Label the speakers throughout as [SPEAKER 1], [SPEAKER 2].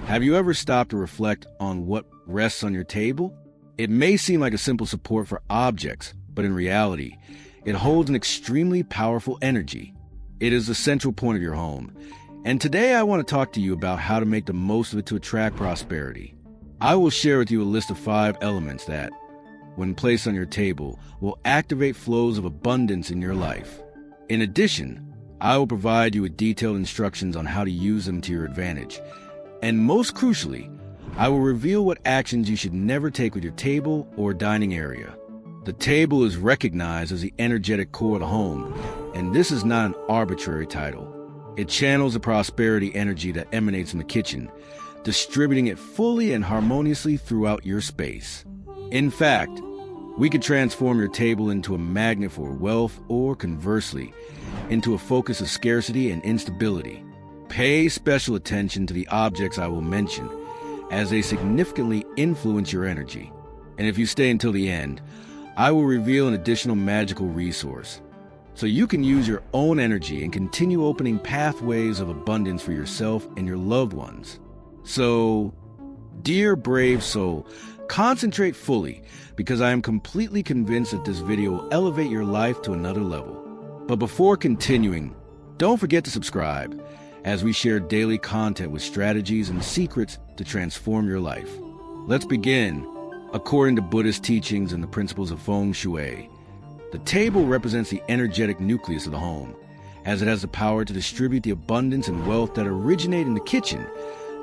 [SPEAKER 1] Have you ever stopped to reflect on what rests on your table? It may seem like a simple support for objects, but in reality, it holds an extremely powerful energy. It is the central point of your home. And today I want to talk to you about how to make the most of it to attract prosperity. I will share with you a list of 5 elements that, when placed on your table, will activate flows of abundance in your life. In addition, I will provide you with detailed instructions on how to use them to your advantage. And most crucially, I will reveal what actions you should never take with your table or dining area. The table is recognized as the energetic core of the home, and this is not an arbitrary title. It channels the prosperity energy that emanates from the kitchen, distributing it fully and harmoniously throughout your space. In fact, we could transform your table into a magnet for wealth or, conversely, into a focus of scarcity and instability. Pay special attention to the objects I will mention, as they significantly influence your energy. And if you stay until the end, I will reveal an additional magical resource, so you can use your own energy and continue opening pathways of abundance for yourself and your loved ones. So, dear brave soul, concentrate fully, because I am completely convinced that this video will elevate your life to another level. But before continuing, don't forget to subscribe, as we share daily content with strategies and secrets to transform your life. Let's begin. According to Buddhist teachings and the principles of Feng Shui, the table represents the energetic nucleus of the home, as it has the power to distribute the abundance and wealth that originate in the kitchen,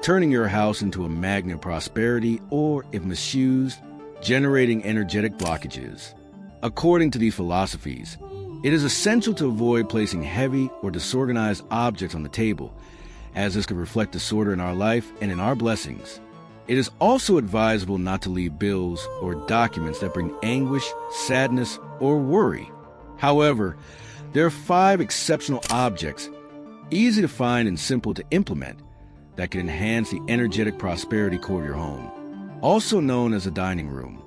[SPEAKER 1] turning your house into a magnet of prosperity, or, if misused, generating energetic blockages. According to these philosophies, it is essential to avoid placing heavy or disorganized objects on the table, as this could reflect disorder in our life and in our blessings. It is also advisable not to leave bills or documents that bring anguish, sadness, or worry. However, there are 5 exceptional objects, easy to find and simple to implement, that can enhance the energetic prosperity core of your home, also known as a dining room.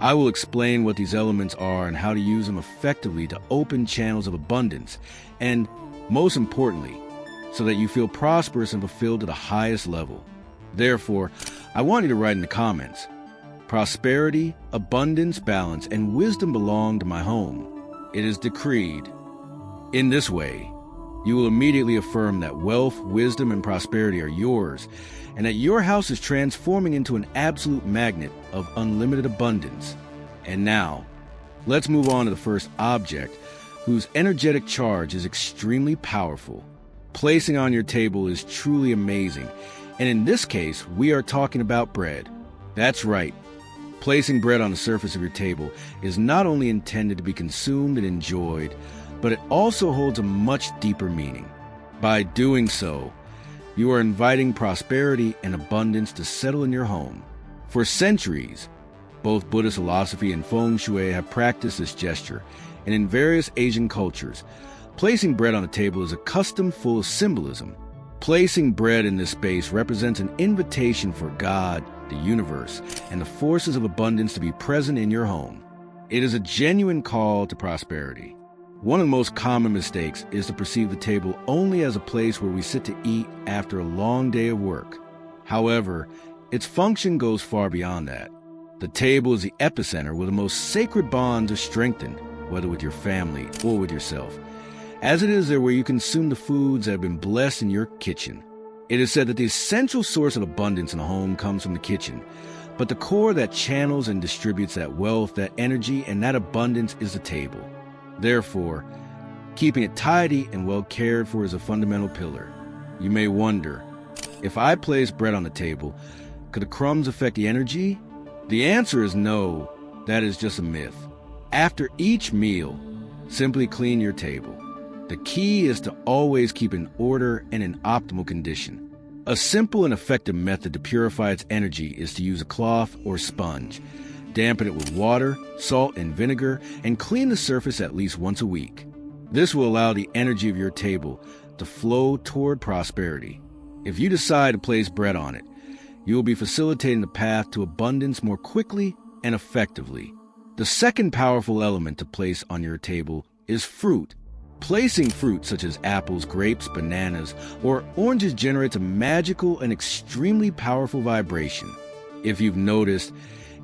[SPEAKER 1] I will explain what these elements are and how to use them effectively to open channels of abundance, and, most importantly, so that you feel prosperous and fulfilled to the highest level. Therefore, I want you to write in the comments, prosperity, abundance, balance, and wisdom belong to my home. It is decreed. In this way, you will immediately affirm that wealth, wisdom, and prosperity are yours, and that your house is transforming into an absolute magnet of unlimited abundance. And now, let's move on to the first object, whose energetic charge is extremely powerful. Placing on your table is truly amazing, and in this case, we are talking about bread. That's right. Placing bread on the surface of your table is not only intended to be consumed and enjoyed, but it also holds a much deeper meaning. By doing so, you are inviting prosperity and abundance to settle in your home. For centuries, both Buddhist philosophy and Feng Shui have practiced this gesture, and in various Asian cultures, placing bread on a table is a custom full of symbolism. Placing bread in this space represents an invitation for God, the universe, and the forces of abundance to be present in your home. It is a genuine call to prosperity. One of the most common mistakes is to perceive the table only as a place where we sit to eat after a long day of work. However, its function goes far beyond that. The table is the epicenter where the most sacred bonds are strengthened, whether with your family or with yourself, as it is there where you consume the foods that have been blessed in your kitchen. It is said that the essential source of abundance in a home comes from the kitchen, but the core that channels and distributes that wealth, that energy, and that abundance is the table. Therefore, keeping it tidy and well cared for is a fundamental pillar. You may wonder, if I place bread on the table, could the crumbs affect the energy? The answer is no, that is just a myth. After each meal, simply clean your table. The key is to always keep in order and in optimal condition. A simple and effective method to purify its energy is to use a cloth or sponge. Dampen it with water, salt, and vinegar, and clean the surface at least once a week. This will allow the energy of your table to flow toward prosperity. If you decide to place bread on it, you will be facilitating the path to abundance more quickly and effectively. The second powerful element to place on your table is fruit. Placing fruits such as apples, grapes, bananas, or oranges generates a magical and extremely powerful vibration. If you've noticed,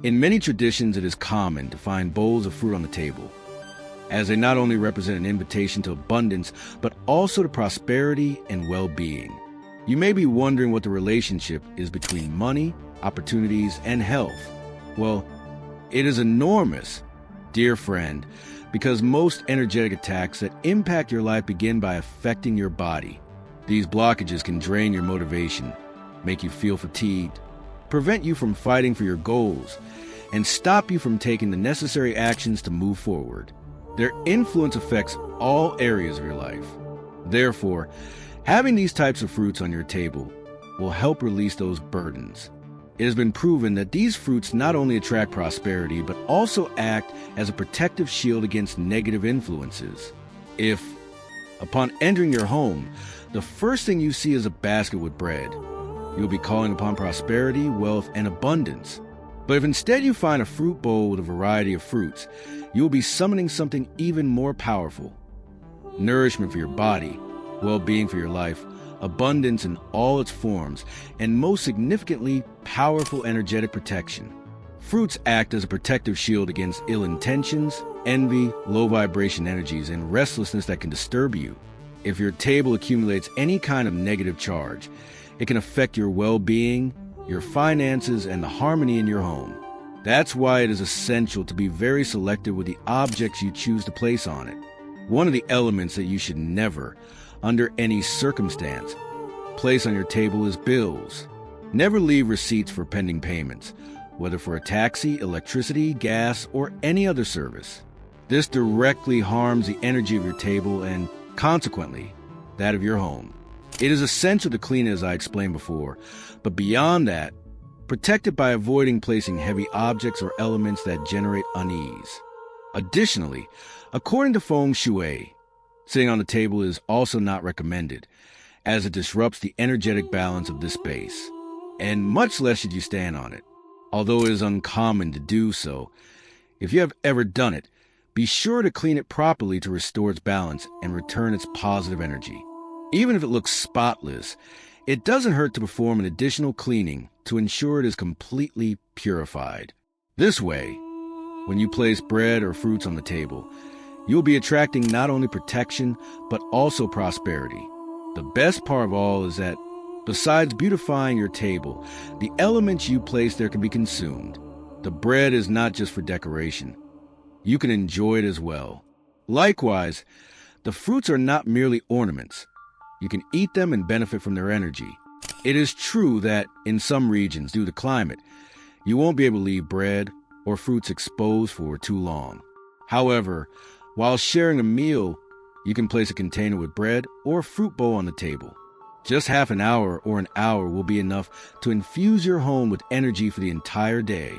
[SPEAKER 1] in many traditions it is common to find bowls of fruit on the table, as they not only represent an invitation to abundance, but also to prosperity and well-being. You may be wondering what the relationship is between money, opportunities, and health. Well, it is enormous, dear friend, because most energetic attacks that impact your life begin by affecting your body. These blockages can drain your motivation, make you feel fatigued, prevent you from fighting for your goals, and stop you from taking the necessary actions to move forward. Their influence affects all areas of your life. Therefore, having these types of fruits on your table will help release those burdens. It has been proven that these fruits not only attract prosperity, but also act as a protective shield against negative influences. If, upon entering your home, the first thing you see is a basket with bread, you'll be calling upon prosperity, wealth, and abundance. But if instead you find a fruit bowl with a variety of fruits, you'll be summoning something even more powerful: nourishment for your body, well-being for your life, abundance in all its forms, and most significantly, powerful energetic protection. Fruits act as a protective shield against ill intentions, envy, low vibration energies, and restlessness that can disturb you. If your table accumulates any kind of negative charge, it can affect your well-being, your finances, and the harmony in your home. That's why it is essential to be very selective with the objects you choose to place on it. One of the elements that you should never, under any circumstance, place on your table is bills. Never leave receipts for pending payments, whether for a taxi, electricity, gas, or any other service. This directly harms the energy of your table and, consequently, that of your home. It is essential to clean it, as I explained before, but beyond that, protect it by avoiding placing heavy objects or elements that generate unease. Additionally, according to Feng Shui, sitting on the table is also not recommended, as it disrupts the energetic balance of this space, and much less should you stand on it. Although it is uncommon to do so, if you have ever done it, be sure to clean it properly to restore its balance and return its positive energy. Even if it looks spotless, it doesn't hurt to perform an additional cleaning to ensure it is completely purified. This way, when you place bread or fruits on the table, you'll be attracting not only protection, but also prosperity. The best part of all is that, besides beautifying your table, the elements you place there can be consumed. The bread is not just for decoration. You can enjoy it as well. Likewise, the fruits are not merely ornaments. You can eat them and benefit from their energy. It is true that, in some regions, due to climate, you won't be able to leave bread or fruits exposed for too long. However, while sharing a meal, you can place a container with bread or a fruit bowl on the table. Just half an hour or an hour will be enough to infuse your home with energy for the entire day.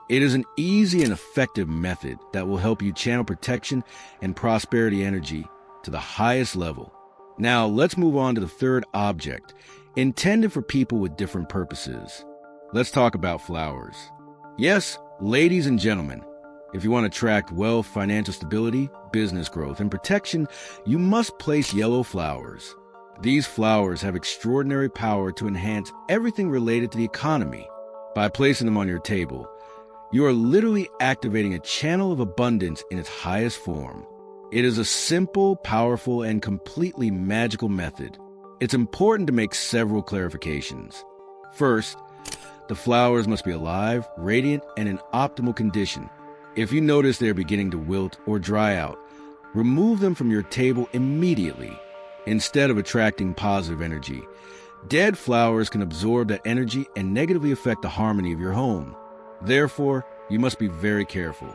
[SPEAKER 1] It is an easy and effective method that will help you channel protection and prosperity energy to the highest level. Now, let's move on to the third object, intended for people with different purposes. Let's talk about flowers. Yes, ladies and gentlemen, if you want to attract wealth, financial stability, business growth, and protection, you must place yellow flowers. These flowers have extraordinary power to enhance everything related to the economy. By placing them on your table, you are literally activating a channel of abundance in its highest form. It is a simple, powerful, and completely magical method. It's important to make several clarifications. First, the flowers must be alive, radiant, and in optimal condition. If you notice they are beginning to wilt or dry out, remove them from your table immediately. Instead of attracting positive energy, dead flowers can absorb that energy and negatively affect the harmony of your home. Therefore, you must be very careful.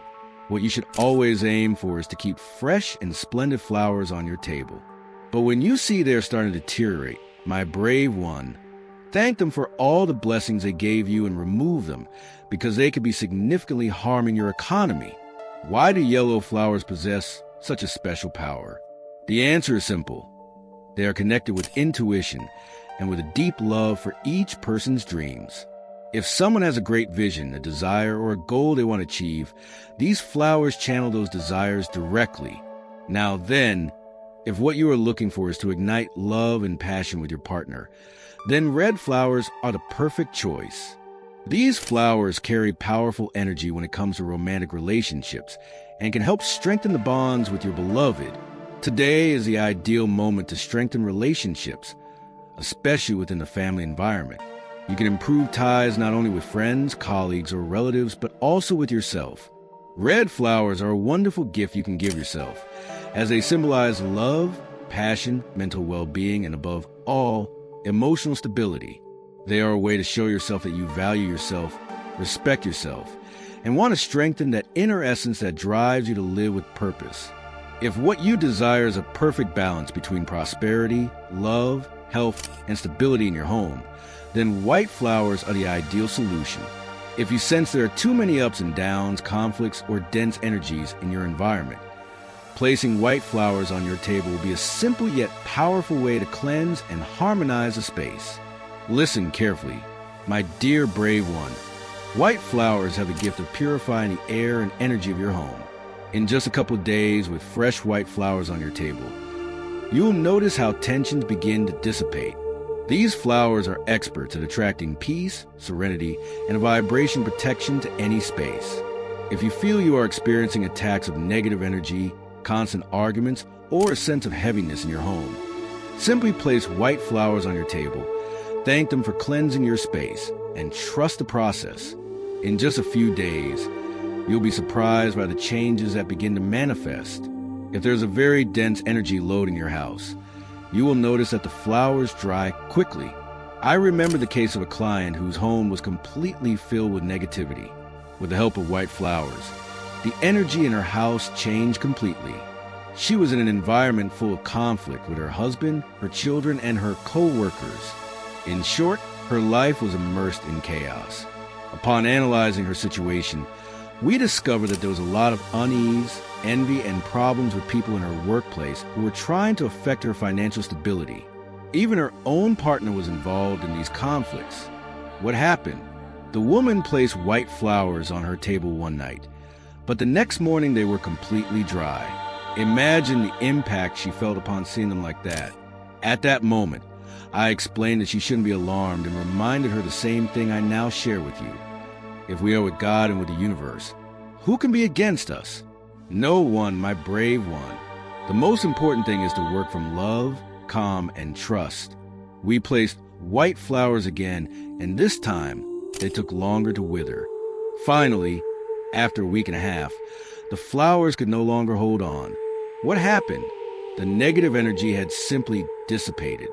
[SPEAKER 1] What you should always aim for is to keep fresh and splendid flowers on your table. But when you see they are starting to deteriorate, my brave one, thank them for all the blessings they gave you and remove them, because they could be significantly harming your economy. Why do yellow flowers possess such a special power? The answer is simple. They are connected with intuition and with a deep love for each person's dreams. If someone has a great vision, a desire, or a goal they want to achieve, these flowers channel those desires directly. Now then, If what you are looking for is to ignite love and passion with your partner, then red flowers are the perfect choice. These flowers carry powerful energy when it comes to romantic relationships and can help strengthen the bonds with your beloved. Today is the ideal moment to strengthen relationships, especially within the family environment. You can improve ties not only with friends, colleagues, or relatives, but also with yourself. Red flowers are a wonderful gift you can give yourself, as they symbolize love, passion, mental well-being, and above all, emotional stability. They are a way to show yourself that you value yourself, respect yourself, and want to strengthen that inner essence that drives you to live with purpose. If what you desire is a perfect balance between prosperity, love, health, and stability in your home, then white flowers are the ideal solution. If you sense there are too many ups and downs, conflicts, or dense energies in your environment, placing white flowers on your table will be a simple yet powerful way to cleanse and harmonize the space. Listen carefully, my dear brave one. White flowers have the gift of purifying the air and energy of your home. In just a couple of days with fresh white flowers on your table, you'll notice how tensions begin to dissipate. These flowers are experts at attracting peace, serenity, and a vibration protection to any space. If you feel you are experiencing attacks of negative energy, constant arguments, or a sense of heaviness in your home, simply place white flowers on your table, thank them for cleansing your space, and trust the process. In just a few days, you'll be surprised by the changes that begin to manifest. If there's a very dense energy load in your house, you will notice that the flowers dry quickly. I remember the case of a client whose home was completely filled with negativity. With the help of white flowers, the energy in her house changed completely. She was in an environment full of conflict with her husband, her children, and her co-workers. In short, her life was immersed in chaos. Upon analyzing her situation, we discovered that there was a lot of unease, envy, and problems with people in her workplace who were trying to affect her financial stability. Even her own partner was involved in these conflicts. What happened? The woman placed white flowers on her table one night, but the next morning they were completely dry. Imagine the impact she felt upon seeing them like that. At that moment, I explained that she shouldn't be alarmed and reminded her the same thing I now share with you. If we are with God and with the universe, who can be against us? No one, my brave one. The most important thing is to work from love, calm, and trust. We placed white flowers again, and this time they took longer to wither. Finally, after a week and a half, the flowers could no longer hold on. What happened? The negative energy had simply dissipated.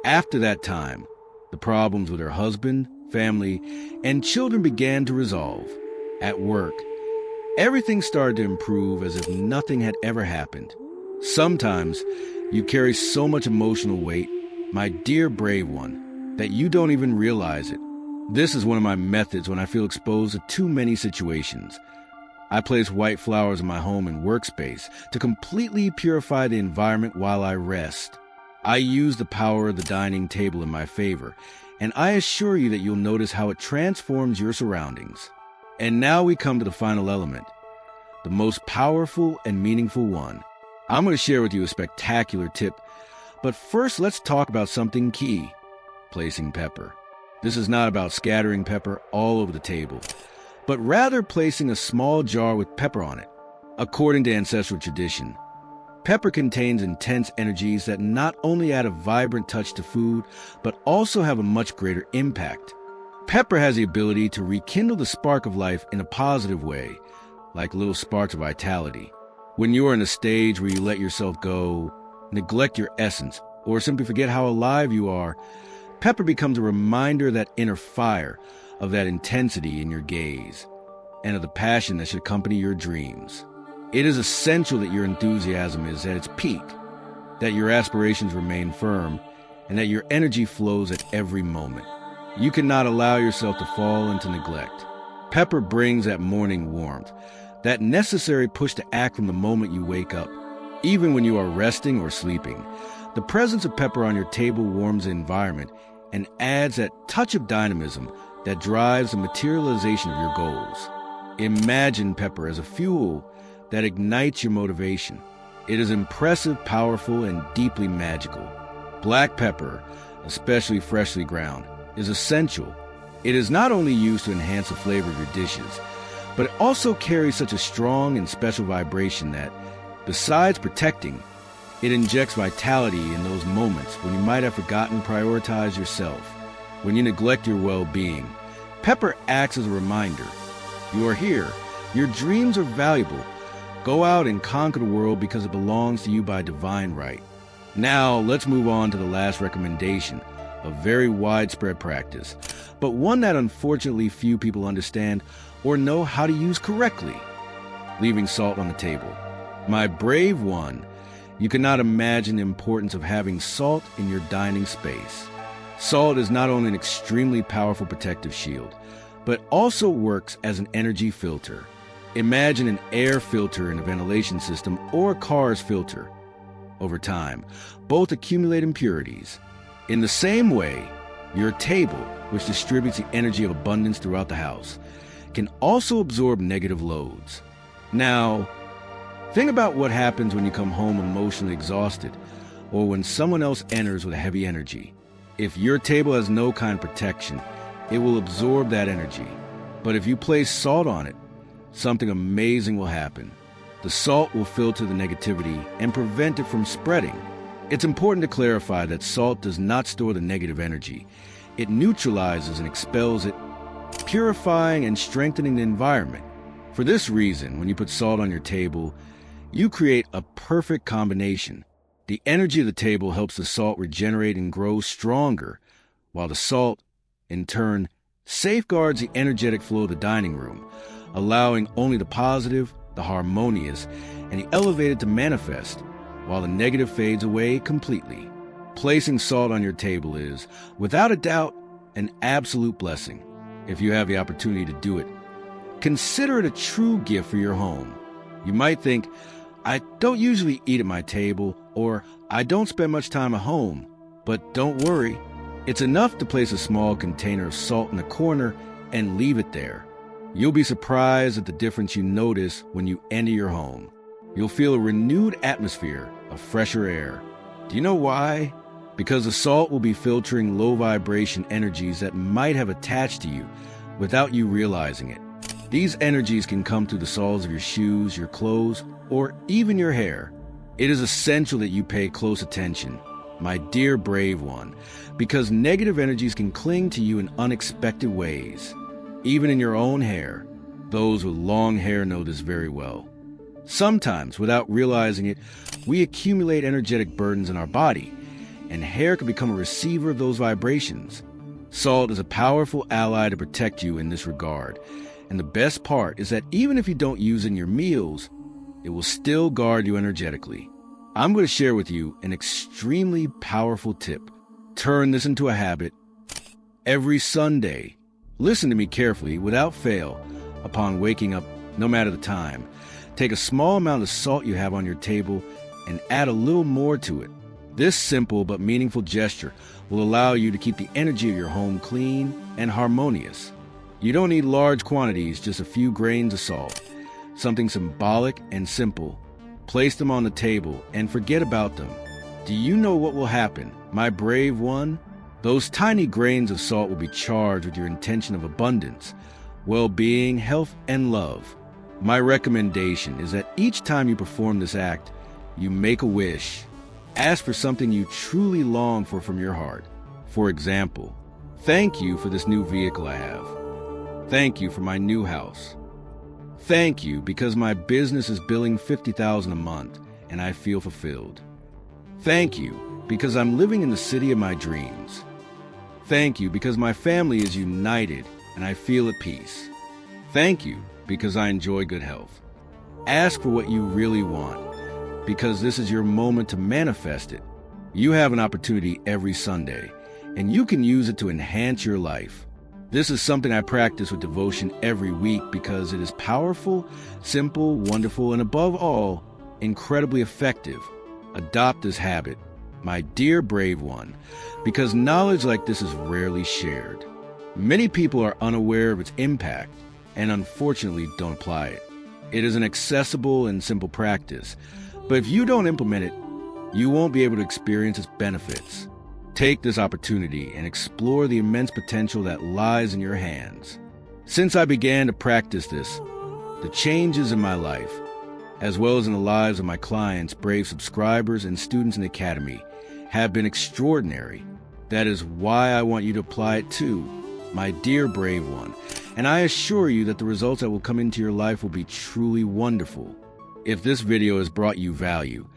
[SPEAKER 1] After that time, the problems with her husband, family, and children began to resolve. At work, everything started to improve as if nothing had ever happened. Sometimes you carry so much emotional weight, my dear brave one, that you don't even realize it. This is one of my methods when I feel exposed to too many situations. I place white flowers in my home and workspace to completely purify the environment while I rest. I use the power of the dining table in my favor, and I assure you that you'll notice how it transforms your surroundings. And now we come to the final element, the most powerful and meaningful one. I'm going to share with you a spectacular tip, but first let's talk about something key, placing pepper. This is not about scattering pepper all over the table, but rather placing a small jar with pepper on it. According to ancestral tradition, pepper contains intense energies that not only add a vibrant touch to food, but also have a much greater impact. Pepper has the ability to rekindle the spark of life in a positive way, like little sparks of vitality. When you are in a stage where you let yourself go, neglect your essence, or simply forget how alive you are, pepper becomes a reminder of that inner fire, of that intensity in your gaze, and of the passion that should accompany your dreams. It is essential that your enthusiasm is at its peak, that your aspirations remain firm, and that your energy flows at every moment. You cannot allow yourself to fall into neglect. Pepper brings that morning warmth, that necessary push to act from the moment you wake up. Even when you are resting or sleeping, the presence of pepper on your table warms the environment and adds that touch of dynamism that drives the materialization of your goals. Imagine pepper as a fuel that ignites your motivation, It is impressive, powerful, and deeply magical. Black pepper, especially freshly ground, is essential. It is not only used to enhance the flavor of your dishes, but it also carries such a strong and special vibration that, besides protecting, it injects vitality in those moments when you might have forgotten to prioritize yourself. When you neglect your well-being, pepper acts as a reminder. You are here. Your dreams are valuable. Go out and conquer the world because it belongs to you by divine right. Now, let's move on to the last recommendation, a very widespread practice, but one that unfortunately few people understand or know how to use correctly: leaving salt on the table. My brave one, you cannot imagine the importance of having salt in your dining space. Salt is not only an extremely powerful protective shield, but also works as an energy filter. Imagine an air filter in a ventilation system or a car's filter. Over time, both accumulate impurities. In the same way, your table, which distributes the energy of abundance throughout the house, can also absorb negative loads. Now, think about what happens when you come home emotionally exhausted, or when someone else enters with heavy energy. If your table has no kind of protection, it will absorb that energy. But if you place salt on it, something amazing will happen. The salt will filter the negativity and prevent it from spreading. It's important to clarify that salt does not store the negative energy. It neutralizes and expels it, purifying and strengthening the environment. For this reason, when you put salt on your table, you create a perfect combination. The energy of the table helps the salt regenerate and grow stronger, while the salt, in turn, safeguards the energetic flow of the dining room, allowing only the positive, the harmonious, and the elevated to manifest, while the negative fades away completely. Placing salt on your table is, without a doubt, an absolute blessing. If you have the opportunity to do it, consider it a true gift for your home. You might think, I don't usually eat at my table, or I don't spend much time at home. But don't worry, it's enough to place a small container of salt in the corner and leave it there. You'll be surprised at the difference you notice when you enter your home. You'll feel a renewed atmosphere of fresher air. Do you know why? Because the salt will be filtering low vibration energies that might have attached to you without you realizing it. These energies can come through the soles of your shoes, your clothes, or even your hair. It is essential that you pay close attention, my dear brave one, because negative energies can cling to you in unexpected ways. Even in your own hair. Those with long hair know this very well. Sometimes, without realizing it, we accumulate energetic burdens in our body, and hair can become a receiver of those vibrations. Salt is a powerful ally to protect you in this regard, and the best part is that even if you don't use it in your meals, it will still guard you energetically. I'm going to share with you an extremely powerful tip. Turn this into a habit. Every Sunday, listen to me carefully, without fail, upon waking up, no matter the time. Take a small amount of salt you have on your table and add a little more to it. This simple but meaningful gesture will allow you to keep the energy of your home clean and harmonious. You don't need large quantities, just a few grains of salt. Something symbolic and simple. Place them on the table and forget about them. Do you know what will happen, my brave one? Those tiny grains of salt will be charged with your intention of abundance, well-being, health, and love. My recommendation is that each time you perform this act, you make a wish. Ask for something you truly long for from your heart. For example, thank you for this new vehicle I have. Thank you for my new house. Thank you because my business is billing $50,000 a month and I feel fulfilled. Thank you because I'm living in the city of my dreams. Thank you because my family is united and I feel at peace. Thank you because I enjoy good health. Ask for what you really want, because this is your moment to manifest it. You have an opportunity every Sunday, and you can use it to enhance your life. This is something I practice with devotion every week because it is powerful, simple, wonderful, and above all, incredibly effective. Adopt this habit, my dear brave one, because knowledge like this is rarely shared. Many people are unaware of its impact and unfortunately don't apply it. It is an accessible and simple practice, But if you don't implement it, you won't be able to experience its benefits. Take this opportunity and explore the immense potential that lies in your hands. Since I began to practice this, the changes in my life, as well as in the lives of my clients, brave subscribers, and students in the Academy, have been extraordinary. That is why I want you to apply it too, my dear brave one. And I assure you that the results that will come into your life will be truly wonderful. If this video has brought you value,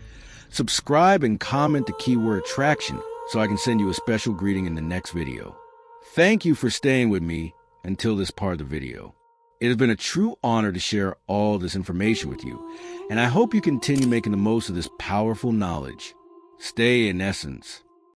[SPEAKER 1] subscribe and comment the keyword attraction so I can send you a special greeting in the next video. Thank you for staying with me until this part of the video. It has been a true honor to share all this information with you, and I hope you continue making the most of this powerful knowledge. Stay in essence.